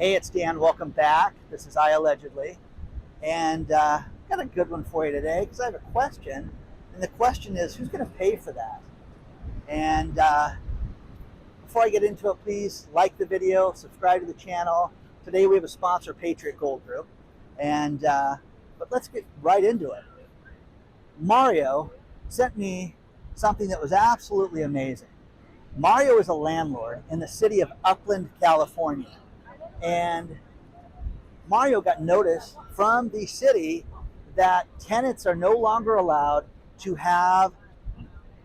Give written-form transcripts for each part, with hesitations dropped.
Hey, it's Dan. Welcome back. This is iAllegedly. And got a good one for you today because I have a question. And the question is, who's going to pay for that? And before I get into it, please like the video, subscribe to the channel. Today we have a sponsor, Patriot Gold Group. And but let's get right into it. Mario sent me something that was absolutely amazing. Mario is a landlord in the city of Upland, California. And Mario got notice from the city that tenants are no longer allowed to have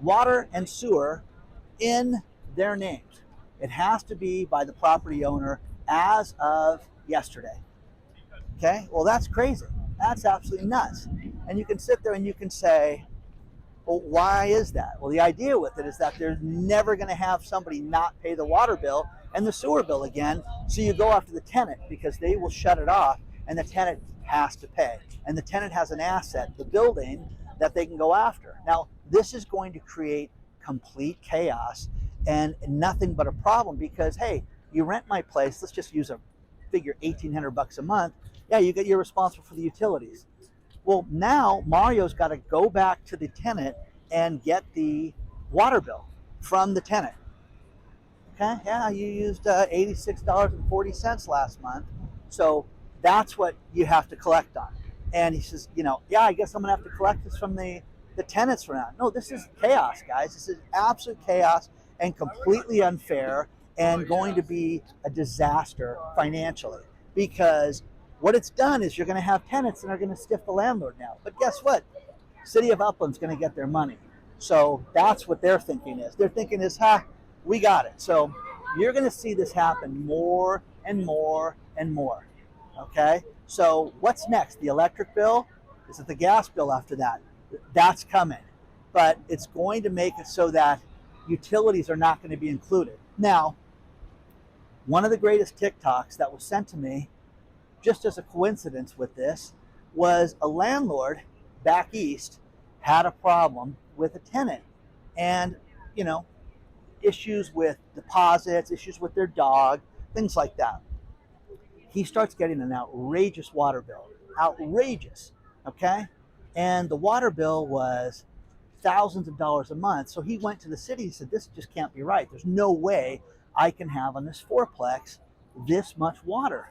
water and sewer in their names. It has to be by the property owner as of yesterday. Okay, well, that's crazy. That's absolutely nuts. And you can sit there and you can say, well, why is that? Well, the idea with it is that they're never going to have somebody not pay the water bill and the sewer bill again. So you go after the tenant because they will shut it off and the tenant has to pay. And the tenant has an asset, the building, that they can go after. Now, this is going to create complete chaos and nothing but a problem because, hey, you rent my place, let's just use a figure $1,800 a month. Yeah, you're responsible for the utilities. Well, now Mario's got to go back to the tenant and get the water bill from the tenant. Okay, yeah, you used $86.40 last month, so that's what you have to collect on. And he says, yeah, I guess I'm gonna have to collect this from the tenants for now. No, this is chaos, guys. This is absolute chaos and completely unfair and going to be a disaster financially because what it's done is you're going to have tenants that are going to stiff the landlord now. But guess what? City of Upland's going to get their money. So that's what their thinking is. Their thinking is, we got it. So you're going to see this happen more and more and more. Okay? So what's next? The electric bill? Is it the gas bill after that? That's coming. But it's going to make it so that utilities are not going to be included. Now, one of the greatest TikToks that was sent to me just as a coincidence with this, was a landlord back east had a problem with a tenant and, issues with deposits, issues with their dog, things like that. He starts getting an outrageous water bill, outrageous, okay? And the water bill was thousands of dollars a month. So he went to the city and said, this just can't be right. There's no way I can have on this fourplex this much water.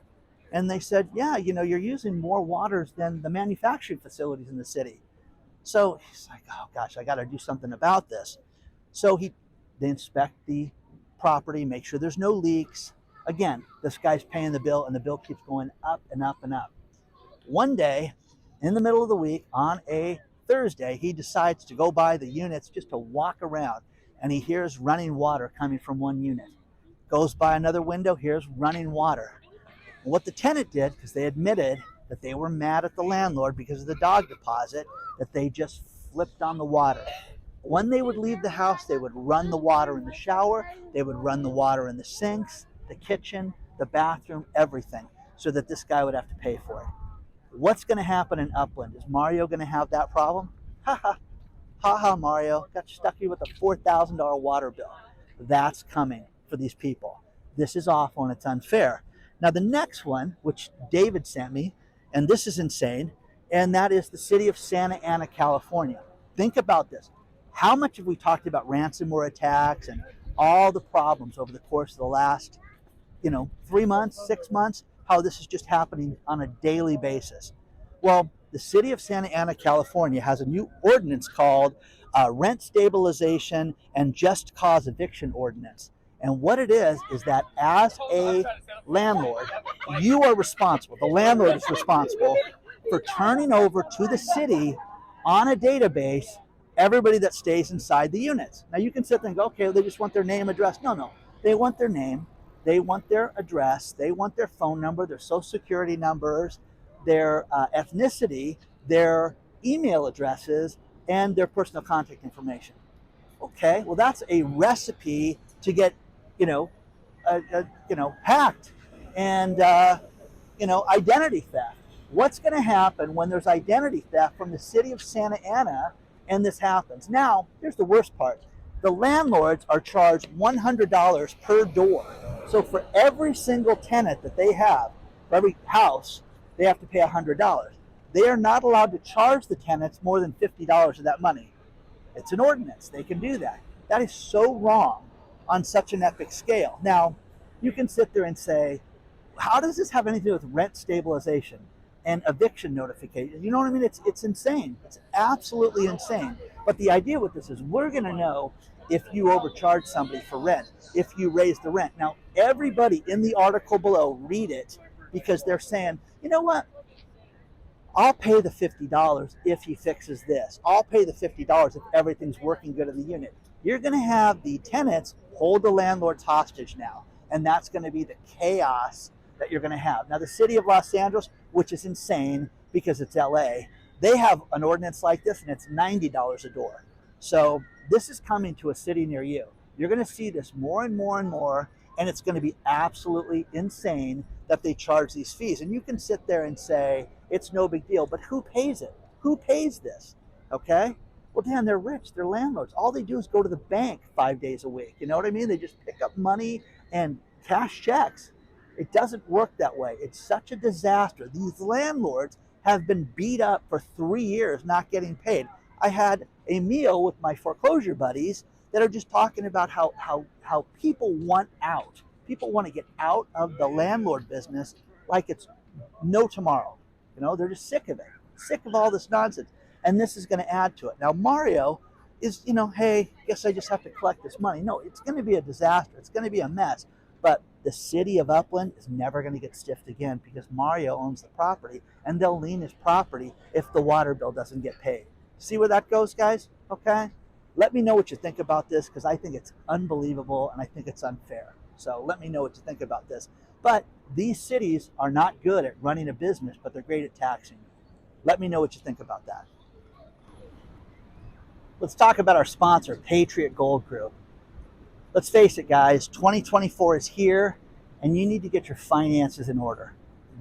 And they said, yeah, you're using more waters than the manufacturing facilities in the city. So he's like, oh gosh, I got to do something about this. So they inspect the property, make sure there's no leaks. Again, this guy's paying the bill and the bill keeps going up and up and up. One day, in the middle of the week, on a Thursday, he decides to go by the units just to walk around and he hears running water coming from one unit. Goes by another window, hears running water. What the tenant did, because they admitted that they were mad at the landlord because of the dog deposit, that they just flipped on the water. When they would leave the house, they would run the water in the shower, they would run the water in the sinks, the kitchen, the bathroom, everything, so that this guy would have to pay for it. What's going to happen in Upland? Is Mario going to have that problem? Ha ha, Mario, got stuck here with a $4,000 water bill. That's coming for these people. This is awful and it's unfair. Now, the next one, which David sent me, and this is insane, and that is the city of Santa Ana, California. Think about this. How much have we talked about ransomware attacks and all the problems over the course of the last, 3 months, 6 months, how this is just happening on a daily basis? Well, the city of Santa Ana, California has a new ordinance called Rent Stabilization and Just Cause Eviction Ordinance. And what it is that as a landlord, you are responsible, the landlord is responsible for turning over to the city on a database everybody that stays inside the units. Now you can sit there and go, okay, they just want their name, address. No. They want their name, they want their address, they want their phone number, their social security numbers, their ethnicity, their email addresses, and their personal contact information. Okay, well that's a recipe to get hacked and identity theft. What's going to happen when there's identity theft from the city of Santa Ana and this happens? Now, here's the worst part. The landlords are charged $100 per door. So for every single tenant that they have, for every house, they have to pay $100. They are not allowed to charge the tenants more than $50 of that money. It's an ordinance. They can do that. That is so wrong on such an epic scale. Now, you can sit there and say, how does this have anything to do with rent stabilization and eviction notification? You know what I mean? It's insane. It's absolutely insane. But the idea with this is we're going to know if you overcharge somebody for rent, if you raise the rent. Now, everybody in the article below, read it, because they're saying, you know what? I'll pay the $50 if he fixes this. I'll pay the $50 if everything's working good in the unit. You're going to have the tenants hold the landlords hostage now, and that's going to be the chaos that you're going to have. Now, the city of Los Angeles, which is insane because it's LA, they have an ordinance like this, and it's $90 a door. So this is coming to a city near you. You're going to see this more and more and more, and it's going to be absolutely insane that they charge these fees. And you can sit there and say, it's no big deal, but who pays it? Who pays this? Okay? Well, Dan, they're rich. They're landlords. All they do is go to the bank 5 days a week. You know what I mean? They just pick up money and cash checks. It doesn't work that way. It's such a disaster. These landlords have been beat up for 3 years not getting paid. I had a meal with my foreclosure buddies that are just talking about how people want out. People want to get out of the landlord business like it's no tomorrow. You know, they're just sick of it, sick of all this nonsense. And this is going to add to it. Now, Mario is, you know, hey, guess I just have to collect this money. No, it's going to be a disaster. It's going to be a mess. But the city of Upland is never going to get stiffed again because Mario owns the property, and they'll lien his property if the water bill doesn't get paid. See where that goes, guys? Okay? Let me know what you think about this, because I think it's unbelievable and I think it's unfair. So let me know what you think about this. But these cities are not good at running a business, but they're great at taxing you. Let me know what you think about that. Let's talk about our sponsor, Patriot Gold Group. Let's face it, guys, 2024 is here, and you need to get your finances in order.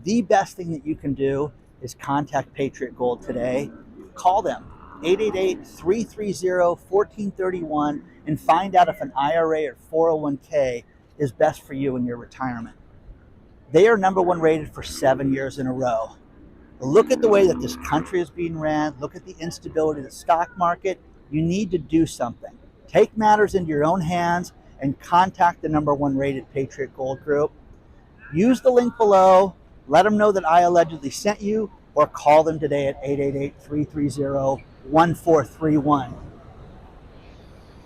The best thing that you can do is contact Patriot Gold today. Call them, 888-330-1431, and find out if an IRA or 401k is best for you in your retirement. They are #1 rated for 7 years in a row. Look at the way that this country is being ran. Look at the instability of the stock market. You need to do something. Take matters into your own hands and contact the #1 rated Patriot Gold Group. Use the link below. Let them know that I allegedly sent you, or call them today at 888-330-1431.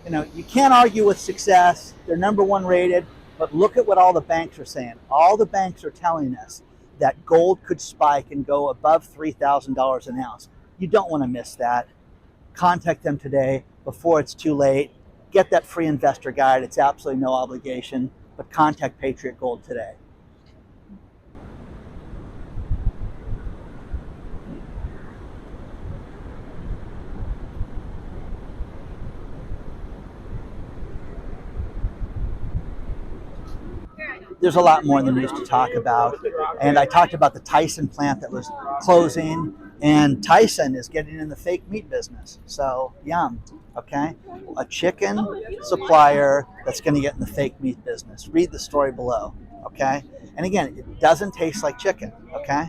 You know, you can't argue with success. They're #1 rated, but look at what all the banks are saying. All the banks are telling us that gold could spike and go above $3,000 an ounce. You don't want to miss that. Contact them today before it's too late. Get that free investor guide. It's absolutely no obligation, but contact Patriot Gold today. There's a lot more in the news to talk about. And I talked about the Tustin plant that was closing, and Tustin is getting in the fake meat business. So, yum, okay? A chicken supplier that's going to get in the fake meat business. Read the story below, okay? And again, it doesn't taste like chicken, okay?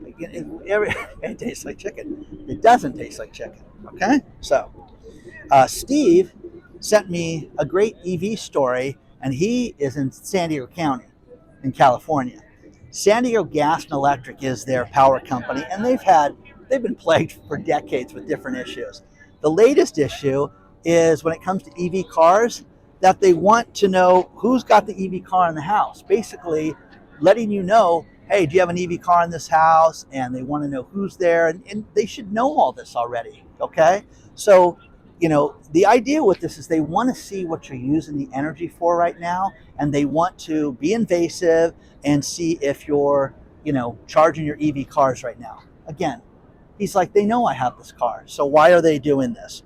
It tastes like chicken. It doesn't taste like chicken, okay? So, Steve sent me a great EV story, and he is in San Diego County in California. San Diego Gas and Electric is their power company, and they've been plagued for decades with different issues. The latest issue is when it comes to EV cars, that they want to know who's got the EV car in the house. Basically, letting you know, hey, do you have an EV car in this house? And they want to know who's there, and they should know all this already, okay? So, you know, the idea with this is they want to see what you're using the energy for right now, and they want to be invasive and see if you're, you know, charging your EV cars right now. Again, he's like, they know I have this car, so why are they doing this?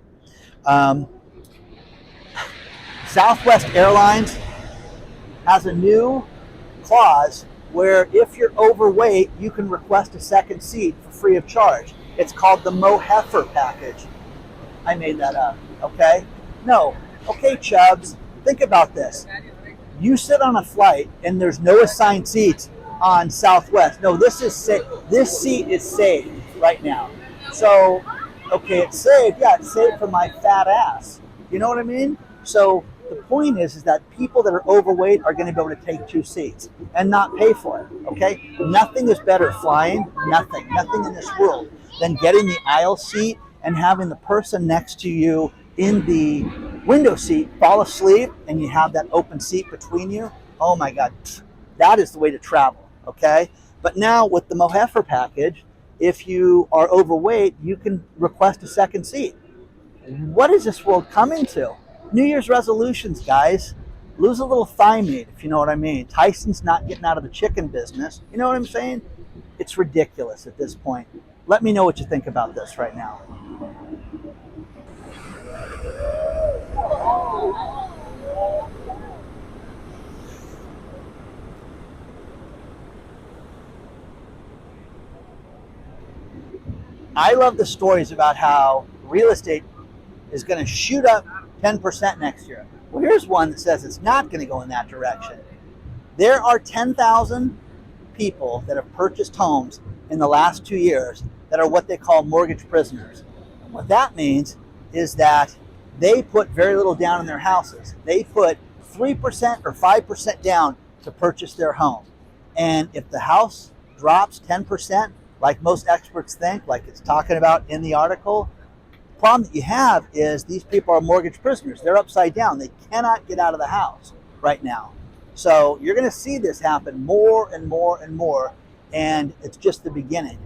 Southwest Airlines has a new clause where if you're overweight, you can request a second seat for free of charge. It's called the Mo Heifer package. I made that up, okay? No, Okay, Chubbs, think about this. You sit on a flight and there's no assigned seats on Southwest. No, this seat is saved right now. So, okay, it's saved. Yeah, it's saved for my fat ass. You know what I mean? So the point is that people that are overweight are going to be able to take 2 seats and not pay for it. Okay, nothing is better flying. Nothing in this world than getting the aisle seat and having the person next to you in the window seat fall asleep and you have that open seat between you. Oh my God, that is the way to travel. Okay, but now with the Mohefer package, if you are overweight, you can request a second seat. What is this world coming to? New Year's resolutions, guys. Lose a little thigh meat, if you know what I mean. Tyson's not getting out of the chicken business. You know what I'm saying? It's ridiculous at this point. Let me know what you think about this right now. I love the stories about how real estate is going to shoot up 10% next year. Well, here's one that says it's not going to go in that direction. There are 10,000 people that have purchased homes in the last 2 years that are what they call mortgage prisoners. And what that means is that they put very little down in their houses. They put 3% or 5% down to purchase their home. And if the house drops 10%, like most experts think, like it's talking about in the article, the problem that you have is these people are mortgage prisoners. They're upside down. They cannot get out of the house right now. So you're going to see this happen more and more and more, and it's just the beginning.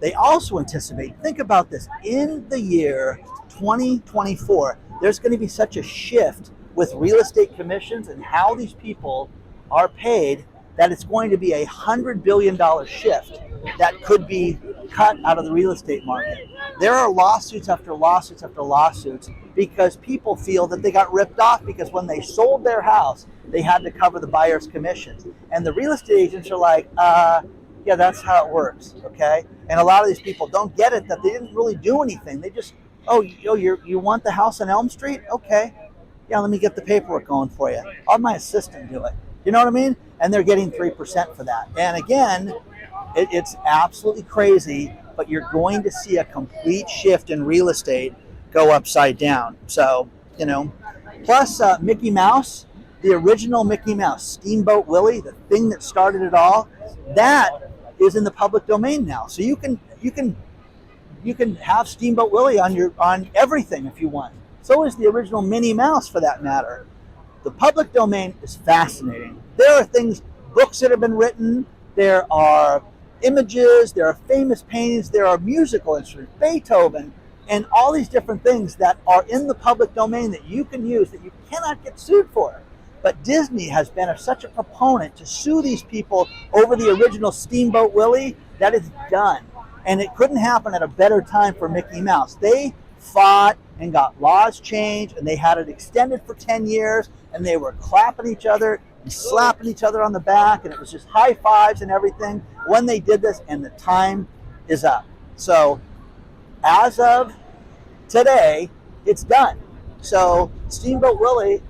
They also anticipate, think about this, in the year 2024, there's going to be such a shift with real estate commissions and how these people are paid that it's going to be $100 billion shift that could be cut out of the real estate market. There are lawsuits after lawsuits after lawsuits because people feel that they got ripped off because when they sold their house, they had to cover the buyer's commissions. And the real estate agents are like, yeah, that's how it works, okay? And a lot of these people don't get it, that they didn't really do anything. They just, you want the house on Elm Street? Okay. Yeah, let me get the paperwork going for you. I'll have my assistant do it. You know what I mean? And they're getting 3% for that. And again, it's absolutely crazy, but you're going to see a complete shift in real estate go upside down. So, plus Mickey Mouse, the original Mickey Mouse, Steamboat Willie, the thing that started it all, that is in the public domain now. So you can have Steamboat Willie on everything if you want. So is the original Minnie Mouse, for that matter. The public domain is fascinating. There are books that have been written, there are images, there are famous paintings, there are musical instruments, Beethoven, and all these different things that are in the public domain that you can use that you cannot get sued for. But Disney has been such a proponent to sue these people over the original Steamboat Willie that it's done. And it couldn't happen at a better time for Mickey Mouse. They fought and got laws changed, and they had it extended for 10 years, and they were clapping each other and slapping each other on the back, and it was just high fives and everything when they did this, and the time is up. So as of today, it's done. So Steamboat Willie,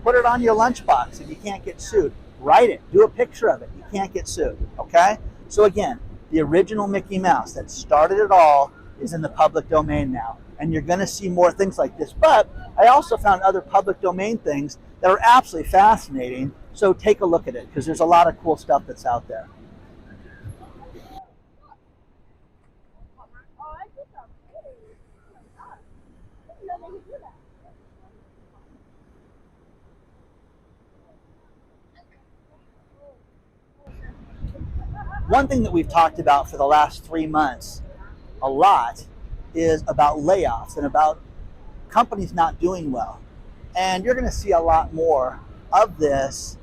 put it on your lunchbox if you can't get sued. Write it. Do a picture of it. You can't get sued. Okay? So again, the original Mickey Mouse that started it all is in the public domain now. And you're going to see more things like this. But I also found other public domain things that are absolutely fascinating. So take a look at it because there's a lot of cool stuff that's out there. One thing that we've talked about for the last 3 months a lot is about layoffs and about companies not doing well. And you're going to see a lot more of this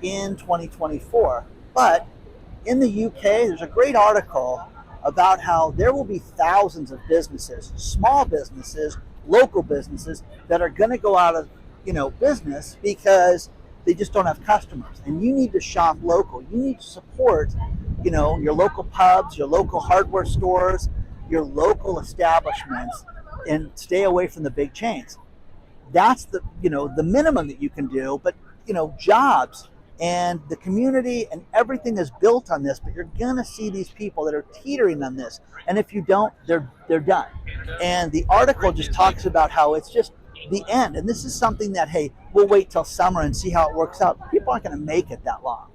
in 2024. But in the UK, there's a great article about how there will be thousands of businesses, small businesses, local businesses that are going to go out of business because they just don't have customers. And you need to shop local. You need to support your local pubs, your local hardware stores, your local establishments, and stay away from the big chains. that's the minimum that you can do. But jobs and the community and everything is built on this. But you're gonna see these people that are teetering on this, and if you don't, they're done. And the article just talks about how it's just the end. And this is something that, hey, we'll wait till summer and see how it works out. People aren't going to make it that long.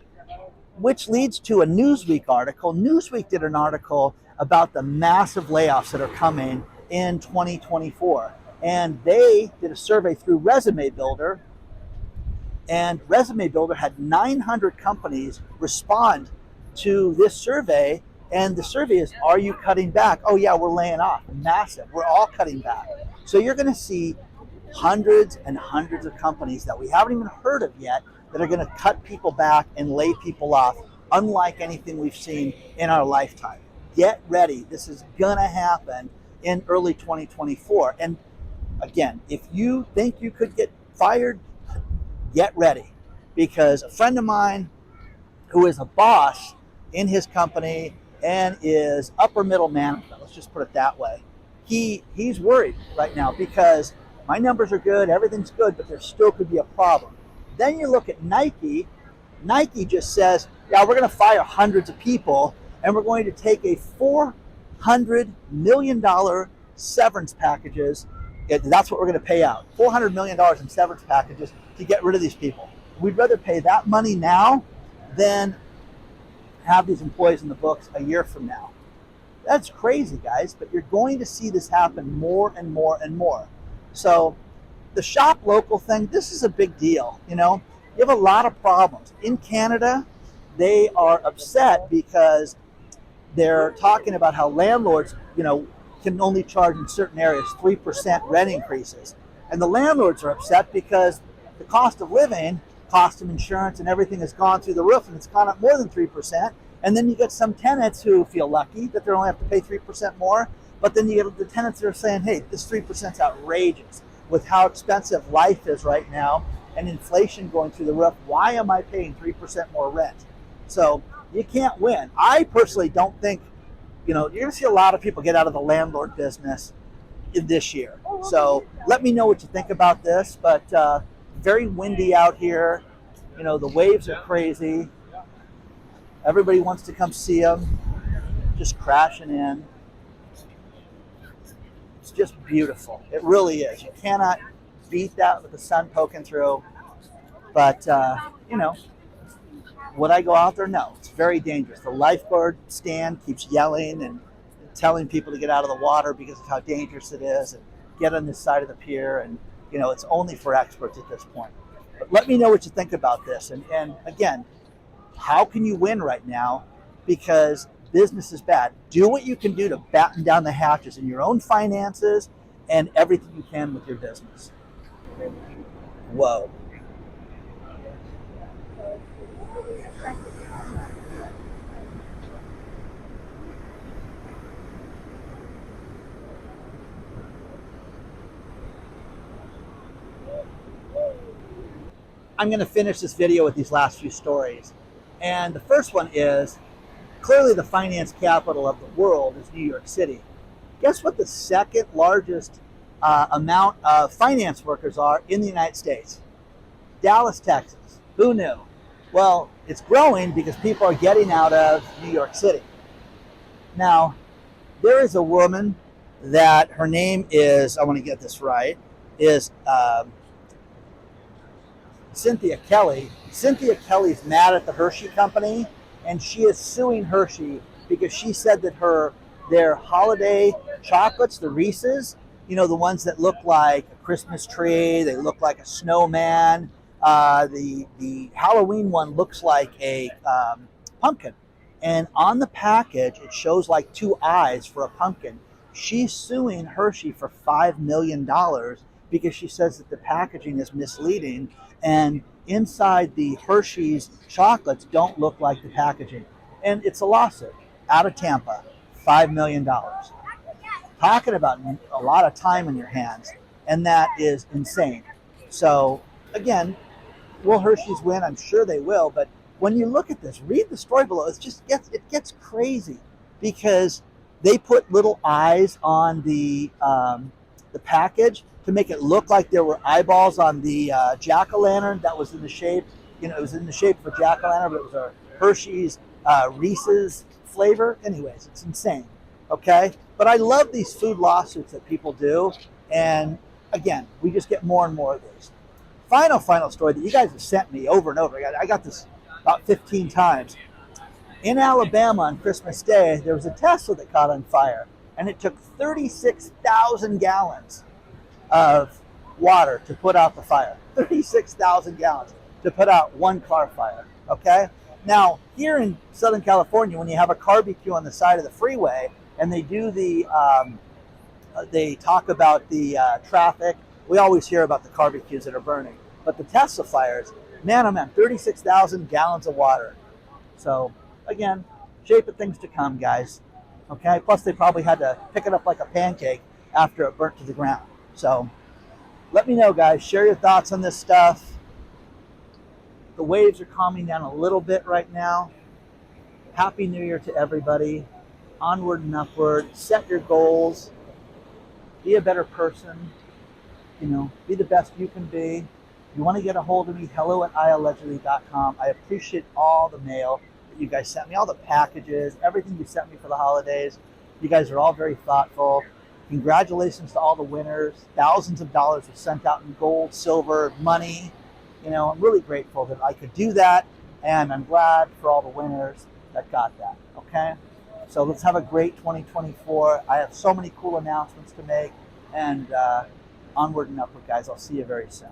Which leads to a Newsweek article. Newsweek did an article about the massive layoffs that are coming in 2024. And they did a survey through Resume Builder. And Resume Builder had 900 companies respond to this survey. And the survey is, are you cutting back? Oh, yeah, we're laying off. Massive. We're all cutting back. So you're going to see hundreds and hundreds of companies that we haven't even heard of yet that are going to cut people back and lay people off, unlike anything we've seen in our lifetime. Get ready. This is going to happen in early 2024. And again, if you think you could get fired, get ready. Because a friend of mine who is a boss in his company and is upper middle management, let's just put it that way, he's worried right now because my numbers are good, everything's good, but there still could be a problem. Then you look at Nike. Nike just says, yeah, we're going to fire hundreds of people and we're going to take a $400 million severance packages. That's what we're going to pay out. $400 million in severance packages to get rid of these people. We'd rather pay that money now than have these employees in the books a year from now. That's crazy, guys, but you're going to see this happen more and more and more. So the shop local thing, this is a big deal. You have a lot of problems. In Canada, they are upset because they're talking about how landlords, can only charge in certain areas 3% rent increases. And the landlords are upset because the cost of living, cost of insurance, and everything has gone through the roof, and it's gone up more than 3%. And then you get some tenants who feel lucky that they only have to pay 3% more. But then you get the tenants that are saying, hey, this 3% is outrageous with how expensive life is right now and inflation going through the roof. Why am I paying 3% more rent? So you can't win. I personally don't think, you're going to see a lot of people get out of the landlord business this year. So let me know what you think about this. But very windy out here. The waves are crazy. Everybody wants to come see them, just crashing in. It's just beautiful. It really is. You cannot beat that with the sun poking through. But, would I go out there? No, it's very dangerous. The lifeguard stand keeps yelling and telling people to get out of the water because of how dangerous it is and get on this side of the pier. And, it's only for experts at this point. But let me know what you think about this. And again, how can you win right now? Because business is bad. Do what you can do to batten down the hatches in your own finances and everything you can with your business. Whoa. I'm going to finish this video with these last few stories. And the first one is, clearly the finance capital of the world is New York City. Guess what the second largest amount of finance workers are in the United States? Dallas, Texas. Who knew? Well, it's growing because people are getting out of New York City. Now, there is a woman that her name is, I want to get this right, is Cynthia Kelly. Cynthia Kelly's mad at the Hershey company, and she is suing Hershey because she said that their holiday chocolates, the Reese's, the ones that look like a Christmas tree, they look like a snowman. The Halloween one looks like a pumpkin. And on the package, it shows like two eyes for a pumpkin. She's suing Hershey for $5 million because she says that the packaging is misleading and inside the Hershey's chocolates don't look like the packaging. And it's a lawsuit out of Tampa, $5 million. Talking about a lot of time in your hands, and that is insane. So again, will Hershey's win? I'm sure they will, but when you look at this, read the story below. It gets crazy because they put little eyes on the package, to make it look like there were eyeballs on the jack-o'-lantern that was in the shape, it was in the shape of a jack-o'-lantern, but it was a Hershey's Reese's flavor. Anyways, it's insane, okay? But I love these food lawsuits that people do, and again, we just get more and more of these. Final story that you guys have sent me over and over. I got this about 15 times. In Alabama on Christmas Day, there was a Tesla that caught on fire, and it took 36,000 gallons of water to put out the fire. 36,000 gallons to put out one car fire, okay? Now, here in Southern California, when you have a barbecue on the side of the freeway, and they do they talk about the traffic, we always hear about the barbecues that are burning. But the Tesla fires, man, oh man, 36,000 gallons of water. So, again, shape of things to come, guys. Okay? Plus, they probably had to pick it up like a pancake after it burnt to the ground. So, let me know, guys. Share your thoughts on this stuff. The waves are calming down a little bit right now. Happy New Year to everybody. Onward and upward. Set your goals. Be a better person. Be the best you can be. If you want to get a hold of me, hello@iAllegedly.com. I appreciate all the mail that you guys sent me, all the packages, everything you sent me for the holidays. You guys are all very thoughtful. Congratulations to all the winners. Thousands of dollars were sent out in gold, silver, money. I'm really grateful that I could do that, and I'm glad for all the winners that got that, okay? So let's have a great 2024. I have so many cool announcements to make, and onward and upward, guys. I'll see you very soon.